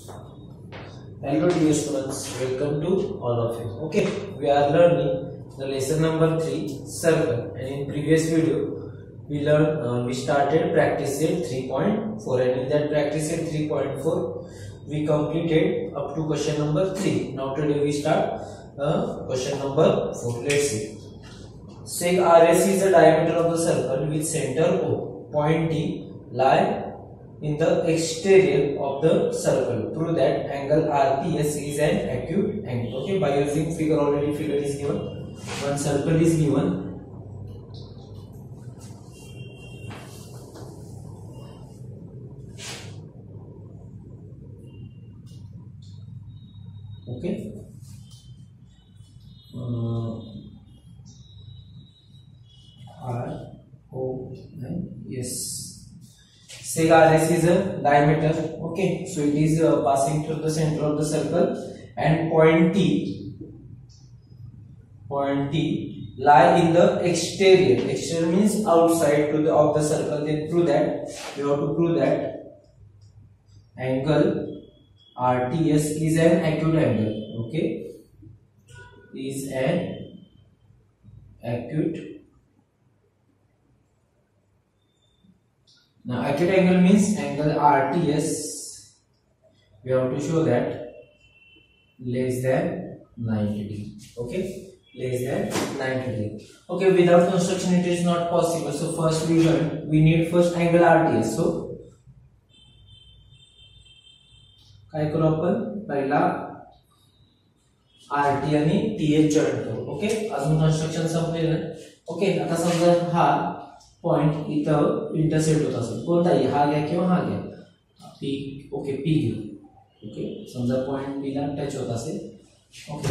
Hello dear students, welcome to all of you. Okay, we are learning the lesson number 3, circle, and in previous video we started practice set 3.4, and in that practice set 3.4 we completed up to question number 3. Now today we start question number 4. Let's see. Sec RS is the diameter of the circle with center O. Point D lie in the exterior of the circle. Prove that angle RPS is an acute angle. Okay, by using figure, already figure is given. One circle is given. Okay. R O N S. Sec RS is a diameter. Okay, so it is passing through the center of the circle, and point T lie in the exterior. Exterior means outside to the of the circle. Then prove that we have to prove that angle RTS is an acute angle. Okay, is an acute. Now acute angle means angle RTS, we have to show that less than 90 degree. Okay, less than 90 degree. Okay, without construction it is not possible. So first we need first angle RTS. So काय करू आपण पहिला RT आणि TH joint करू. Okay, अजून construction संपलेलं नाही. Okay, आता समजा हा पॉइंट इथं इंटरसेक्ट होत असेल, कोणताही हा घ्या किंवा हा घ्या, पी. ओके, पी घेऊ. ओके, समजा पॉइंट पी ला टच होत असेल. ओके,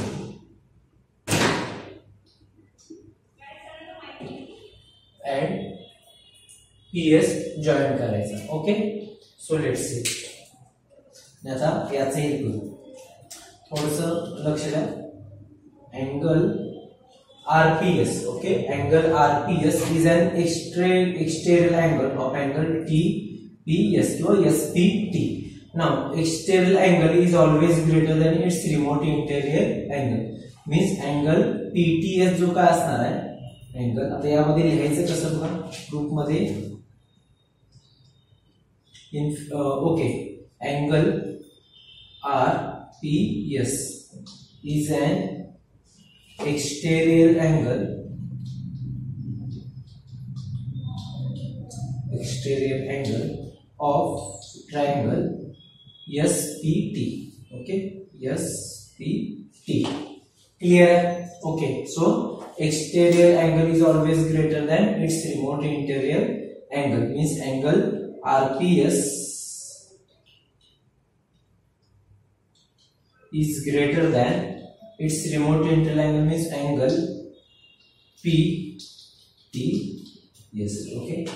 एंड पीएस जॉईन करायचा. Okay, so let's see. आता याचं हे करू, थोडंसं लक्ष द्या. Angle RPS, okay, angle RPS is an exterior angle of angle TPS or SPT. Now, exterior angle is always greater than its remote interior angle. Means angle PTS जो काय असणार आहे angle, आता यामध्ये लिहायचं कसं बघा, ग्रुप मध्ये okay, angle RPS is an exterior angle of triangle SPT. Okay, SPT. Clear? Okay, so exterior angle is always greater than its remote interior angle. Means angle RPS is greater than its remote interior angle, means angle PT. Yes, okay.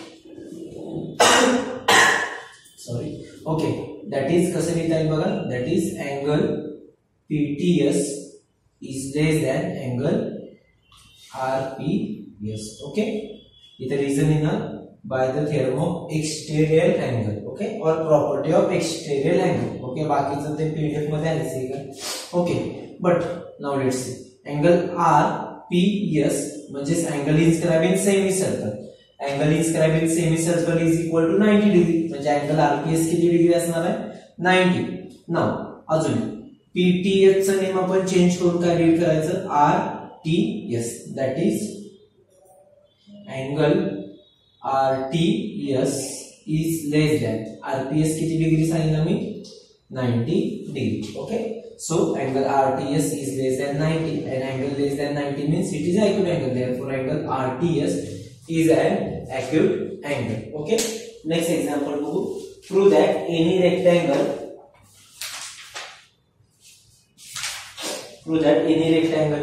Sorry. Okay, that is कसं लिहिता येईल बघा, that is angle PTS is less than angle RPS. Okay, इथं reason is by the theorem of exterior angle. Okay, or property of exterior angle. Okay, बाकीचं ते PDF मध्ये आलेच आहे का. Okay, but now let's see. Angle RPS म्हणजेच angle inscribed in semicircle. Angle inscribed in semicircle is equal to 90 degree. म्हणजे angle RPS किती degree असणार आहे, 90. Now अजून PTS चा नेम आपण चेंज करून काय रीड करायचं, RTS. That is angle RTS is less than RPS किती डिग्री सांगितलं मी, 90 degree. Okay, so angle RTS is less than 90, and angle less than 90 means it is acute angle. Therefore angle RTS is an acute angle. Okay, next example to prove that any rectangle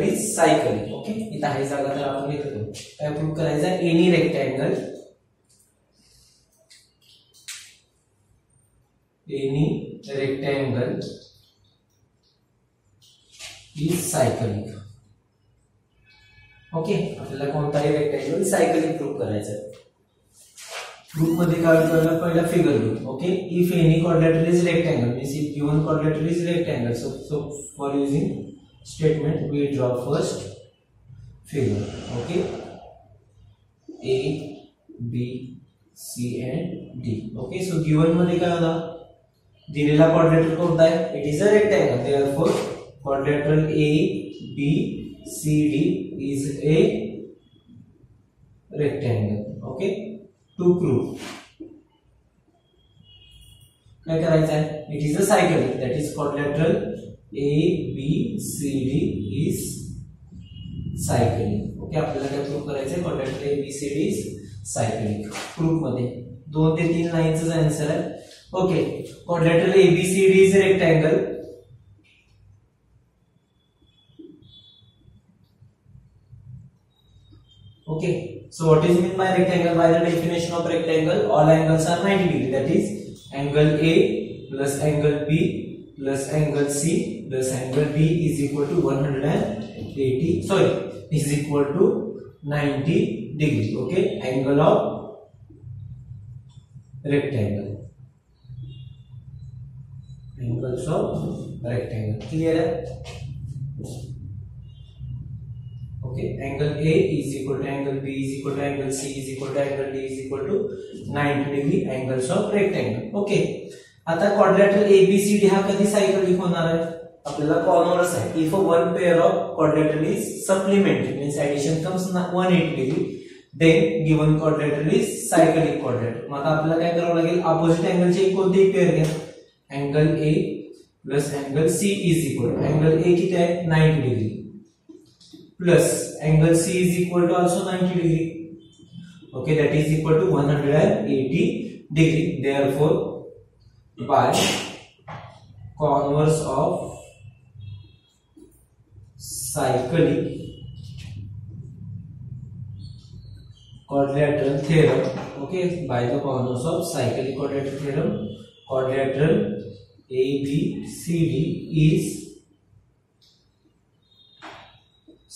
is cyclic. Okay, इथं आहे जागा तर आपण घेतो, काय prove करायचं, any rectangle is cyclic. Okay, आपल्याला कोणताही रेक्टँगल सायकलिक प्रूव्ह करायचं आहे. प्रूफ मध्ये काय करायला पहिला फिगर घेऊ. Okay, if any quadrilateral is rectangle means if given quadrilateral is rectangle, so for using statement we draw first figure. Okay, A B C and D. Okay, so given मध्ये काय होता, दिलेला quadrilateral कोणता आहे, it is a rectangle, therefore quadrilateral A B C D is a rectangle. Okay, to prove काय करायचं आहे, it is a cyclic, that is quadrilateral A B C D is cyclic. Okay, आपल्याला काय prove करायचं, quadrilateral A B C D is cyclic. Proof मध्ये 2 ते 3 लाईनचा answer आहे. Okay, quadrilateral A B C D is a rectangle. Okay, so what is meant by rectangle? By the definition of rectangle, all angles are 90 degree. That is angle A plus angle B plus angle C plus angle D is equal to 180. Sorry, is equal to 90 degree. Okay, angle of rectangle. Angles of rectangle. Clear है? Okay, angle A is equal to angle B is equal to angle C is equal to angle D is equal to 90 degree angles of rectangle. Okay, आता quadrilateral ABCD हा कधी cyclic होणार आहे, आपल्याला corners आहे. If one pair of quadrilateral is supplementary means addition comes 180 degree, then given quadrilateral is cyclic quadrilateral. मग आता आपल्याला काय करावं लागेल, अपोजिट अँगलचे कोणतेही पेअर घ्या. Angle A plus angle C is equal to angle A किती आहे 90 degree plus angle C is equal to also 90 degree. Okay, that is equal to 180 degree. Therefore, by converse of cyclic quadrilateral theorem, okay, by the converse of cyclic quadrilateral theorem, quadrilateral ABCD is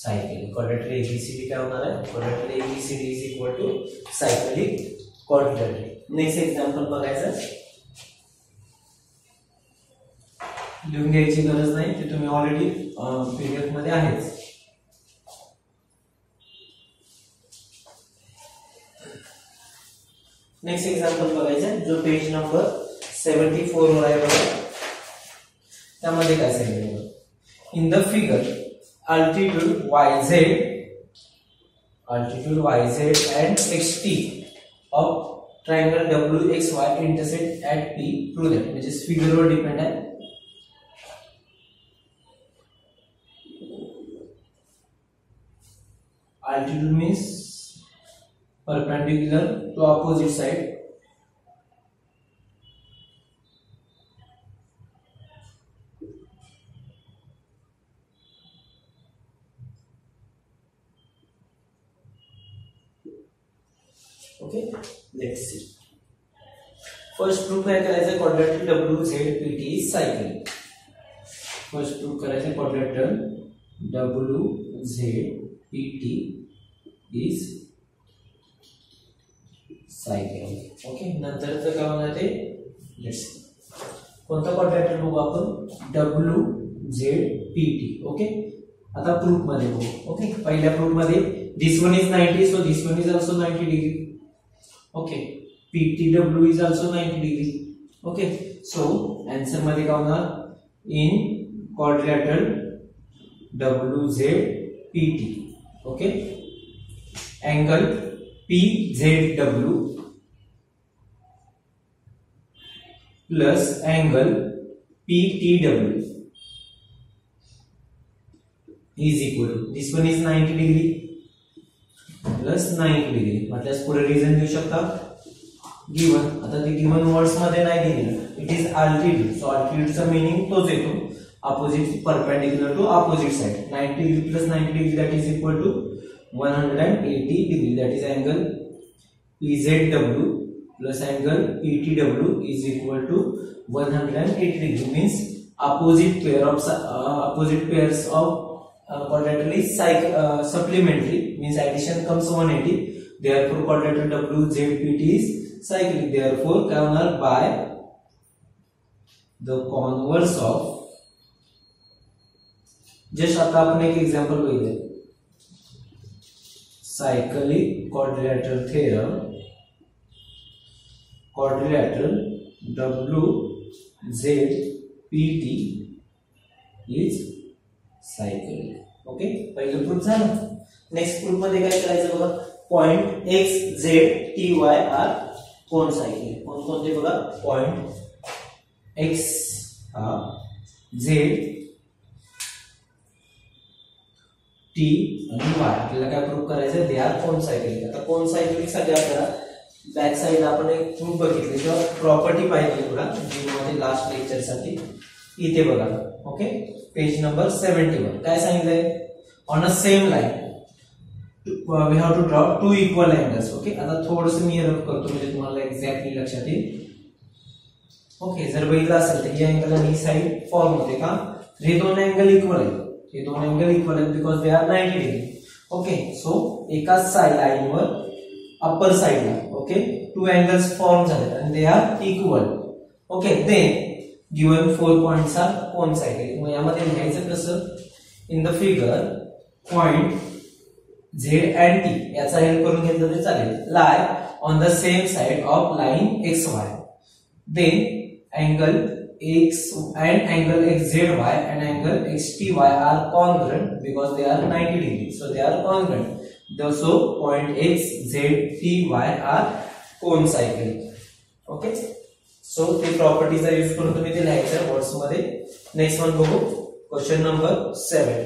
cyclic. Quadrilateral ABCD क्या होना है, quadrilateral ABCD is equal to cyclic quadrilateral. Next example बघायचं, लिहून घ्यायची गरज नाही, ते तुम्ही ऑलरेडी पीडीएफ मध्ये आहेच. नेक्स्ट एक्झाम्पल बघायचं जो पेज नंबर 74 वर आहे बघा. त्यामध्ये काय सांगितलं, इन the figure altitude yz and xt of triangle wxy intersect at p. Prove that, which is figure were depend आहे. altitude means perpendicular to opposite side. Okay, let's see. First proof काय करायचं, quadrilateral WZPT is cyclic. First proof करायचं quadrilateral WZPT is cyclic. Okay, नंतरचं काय होणार ते, let's see. कोणता quadrilateral बघू आपण, WZPT. ओके, आता प्रूफ मध्ये बघू. ओके, पहिल्या प्रूफ मध्ये this one is 90, so this one is also 90 degree. Okay, PTW is also 90 degree. Okay, so answer मध्ये काय होणार, in quadrilateral WZPT. Okay, angle PZW plus angle PTW is equal to, this one is 90 degree plus 90 degree. मतलब पुढे reason देऊ शकता, given. आता ते given words मध्ये नाही दिलेलं, इट इज अल्टिट्यूड. सो अल्टिट्यूडचा मीनिंग तोच येतो, opposite perpendicular to opposite side. 90 degree plus 90 degree that is equal to 180 degree. That is angle PZW plus angle PTW is equal to 180 degree. Means opposite pairs of quadrilateral is supplementary, means addition comes 180. Therefore quadrilateral WZPT is cyclic. Therefore काय होणार by the converse of, just आता आपण एक example बघितले, cyclic quadrilateral theorem, quadrilateral WZPT is cyclic. Okay, पहिलं proof झालं. Next proof मध्ये काय करायचं बघा, point X Z T Y are concyclic. कोणते बघा, पॉइंट एक्स झेड टी आणि वाय आपल्याला काय प्रूफ करायचं, दे आर कोण सायकलिक. आता कोण सायकलिक साठी आपल्याला बॅक साइड आपण एक प्रूफ बघितले किंवा प्रॉपर्टी पाहिजे तुला मध्ये लास्ट लेक्चर साठी. इथे बघा, ओके, पेज नंबर 71 काय सांगितलंय, on a same line we have to draw two equal angles. Okay, आता थोडस मी रफ करतो म्हणजे तुम्हाला एक्झॅक्टली लक्षात येईल. ओके, जर बघितलं असेल तर ही अँगल आणि ही साइड फॉर्म होते का, हे दोन अँगल इक्वल आहेत, हे दोन अँगल इक्वल आहेत because they are 90 degree. Okay, so एकाच साइड लाईनवर अपर साइडला ओके टू अँगल्स फॉर्म झाले आणि they are equal. Okay, then given 4 points are concyclic. मग यामध्ये लिहायचं कसं, in the figure point Z and T याचा हेल्प करून घेतलं तरी चालेल, lie on the same side of line X Y. Then angle x and angle xzy and angle xty are congruent because they are 90 degrees, so they are congruent. So point x z t y are cone cyclic. Okay, so the properties are used करून तुम्ही ते लिहायचं words मध्ये. Next one बघू, question number 7.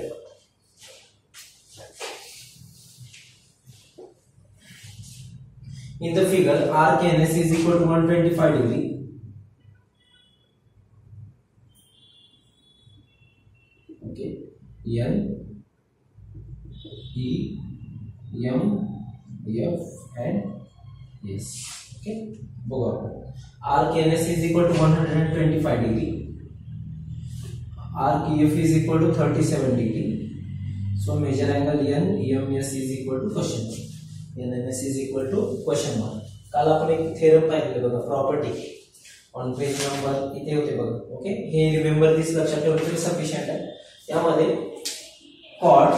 In the figure arc NS is equal to 125 degree. Okay, N E M F and S. Okay, बघा arc NS is equal to 125 degree, arc EF is equal to 37 degree. So measure angle N EMS is equal to question mark, NNS is equal to question mark. काल आपण एक theorem पाहिलेलं बघा, property on page number इथे होते बघा. Okay, hey remember this लक्षात ठेवलं तरी सफिशियंट आहे. यामध्ये chord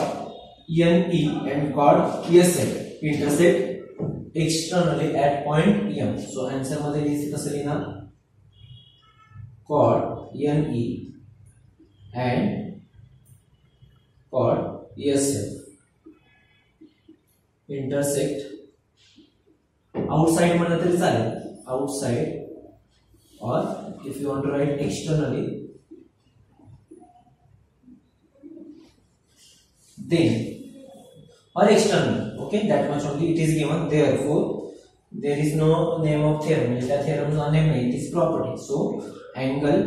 NE and chord SF intersect externally at point M. So answer मध्ये लिहायचं कसं लिहिणार, chord NE and chord SF intersect outside म्हणलं तरी चालेल, outside, or if you want to write externally then or external. Okay, that much only it is given. Therefore there is no name of theorem, that theorem no name, it is property. So angle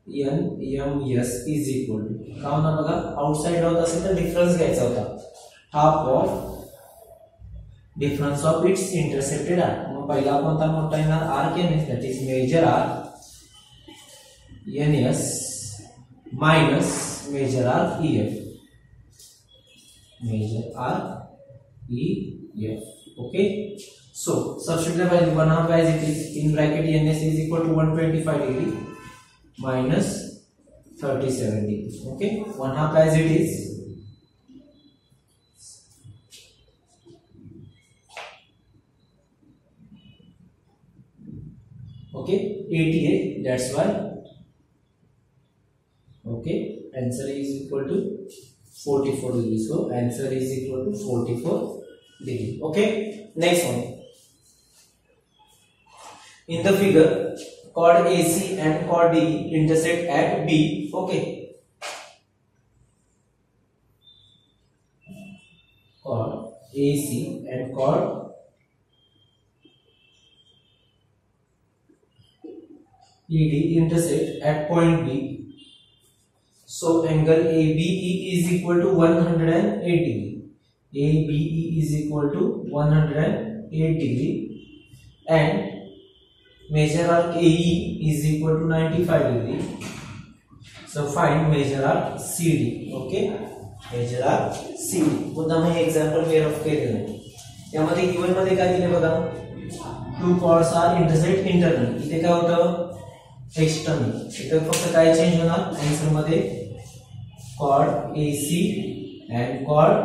NEMS is equal to का होणार बघा, outside होत असेल तर difference घ्यायचा होता, half of difference of its intercepted arc. मग पहिला कोणता मोठा येणार, arc NS, that is major arc NS minus major arc EF, measure arc EF. Okay, so substitute the value 1 half as it is, in bracket NS is equal to 125 degree minus 37 degree. Okay, 1 half as it is, okay, 88, that's why. Okay, answer is equal to 44 degree. So answer is equal to 44 degree. Okay, next one. In the figure chord AC and chord D intersect at B. Okay, chord AC and chord ED intersect at point B. So angle ABE is equal to 108 degree. ABE is equal to 108 degree and measure arc AE is equal to 95 degree. So find measure arc CD. Okay, measure arc CD. पुन्हा मी example मी rough केलेलं आहे. यामध्ये given मध्ये काय दिले बघा, two chords are intersect internal. इथे काय होतं एक्सटर्नल. इथे फक्त काय चेंज होणार आन्सर मध्ये cord AC and chord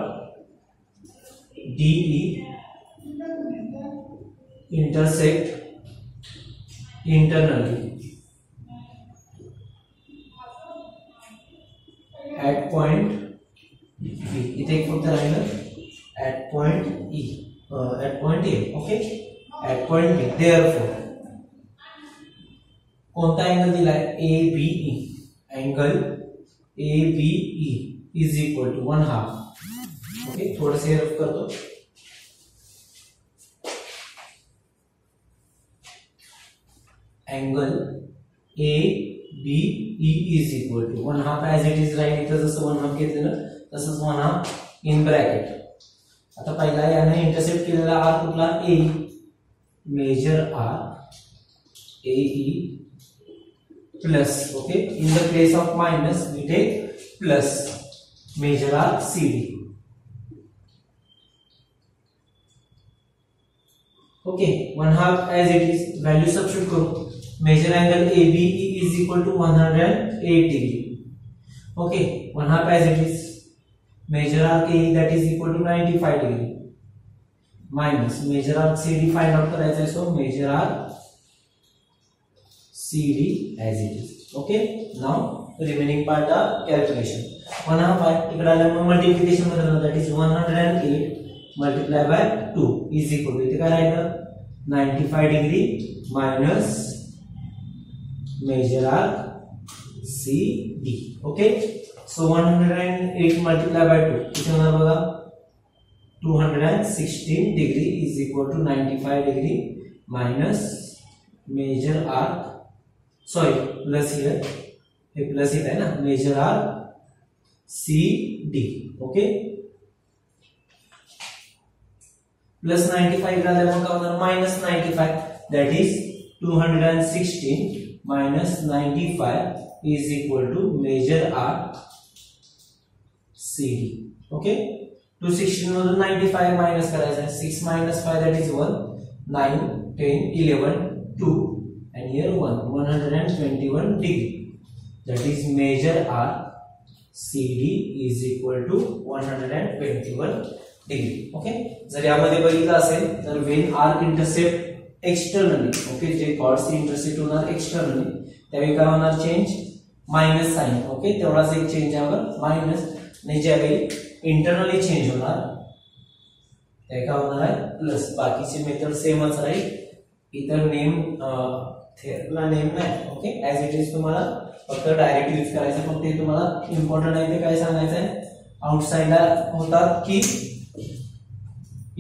DE intersect internally at point B. इथे एक फक्त राहिलं at point E, at point A. Okay, at point B. Therefore कोणता अँगल दिलाय ABE. Angle ABE is equal to 1/2. Okay, थोडं से रफ करतो. Angle ABE is equal to 1/2 as it is राहील. इथं जसं 1/2 घेतलेलं तसंच 1/2 इन ब्रॅकेट. आता पहिला याने इंटरसेप्ट केलेला आर कुठला A. Major arc AE plus. Okay, in the place of minus we take plus major arc CD. Okay, 1/2 as it is. Value substitute करो. Major angle ABE is equal to 108 degree. Okay, 1/2 as it is. Major arc AE that is equal to 95 degree. Minus major arc CD find out करायचा आहे. So major arc CD as it is. Okay, now remaining part of calculation. 1/2 आहे इकडे आल्यामुळे multiplication मध्ये that is 108 multiply by 2 is equal to इथे काय राहिलं 95 degree minus major arc CD. Okay, so 108 multiply by 2 किती होणार बघा 216 degree is equal to 95 degree minus major arc sorry plus here हे प्लस इथे आहे ना मेजर आर्क CD. ओके, प्लस 95 राहिल्यामुळे काय होणार minus 95 that is 216 minus 95 is equal to major arc CD. Okay, 216 मधून 95 मायनस करायचं आहे. 6 minus 5 that is 1, 9, 10, 11, 2 and here 1, 121 degree. That is measure arc CD is equal to 121 degree. Okay, जर यामध्ये बघितलं असेल तर when arc intercept externally, okay, J chords intersect होणार externally त्यावेळी काय होणार चेंज मायनस साइन. ओके, तेवढाच एक चेंज यावर मायनस. आणि ज्यावेळी इंटरनली चेंज होणार ते काय होणार आहे प्लस. बाकीचे मेथड सेमच राहील. इतर नेम थेरमला नेम नाही. ओके, ऍज इट इज तुम्हाला फक्त डायरेक्ट यूज करायचं. फक्त हे तुम्हाला इम्पॉर्टंट आहे ते काय सांगायचं आहे आउटसाइडला होतात की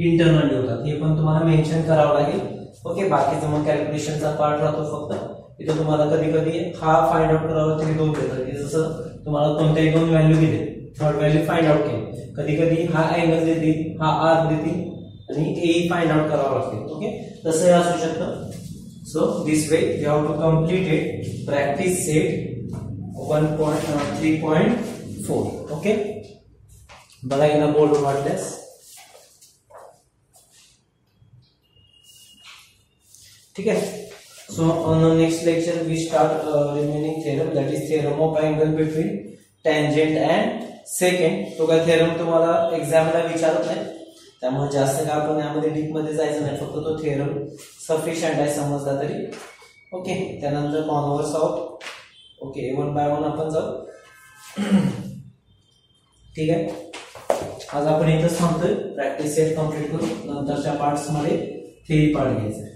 इंटरनली होतात हे पण तुम्हाला मेन्शन करावं लागेल. ओके, बाकीचं मग कॅल्क्युलेशनचा पार्ट राहतो. फक्त इथे तुम्हाला कधी कधी हा फाइंड आउट करावा तरी दोन देतात. जसं तुम्हाला कोणत्याही दोन व्हॅल्यू दिले थर्ड व्हॅल्यू फाइंड आउट केली. कधी कधी हा अँगल देतील हा आर्क देतील आणि ए फाइंड आउट करावं लागते. ओके, तसंही असू शकतं. So this way you have to complete it. Practice set 1.3.4. Okay, बघा यांना बोर्ड वाटल्यास. ठीक है. So on the next lecture we start remaining theorem, that is theorem of angle between tangent and secant. तो काय theorem तुम्हाला एक्झामला विचारत नाही त्यामुळे जास्त काय आपण यामध्ये डीप मध्ये जायचं नाही. फक्त तो theorem सफिशियंट आहे समजला तरी. ओके, त्यानंतर कॉन्व्हर्स ऑफ ओके 1 by 1 आपण जाऊ. ठीक आहे, आज आपण इथंच थांबतोय. प्रॅक्टिस सेट कंप्लीट करू. नंतरच्या पार्ट्स मध्ये थेरी पार्ट घ्यायचा.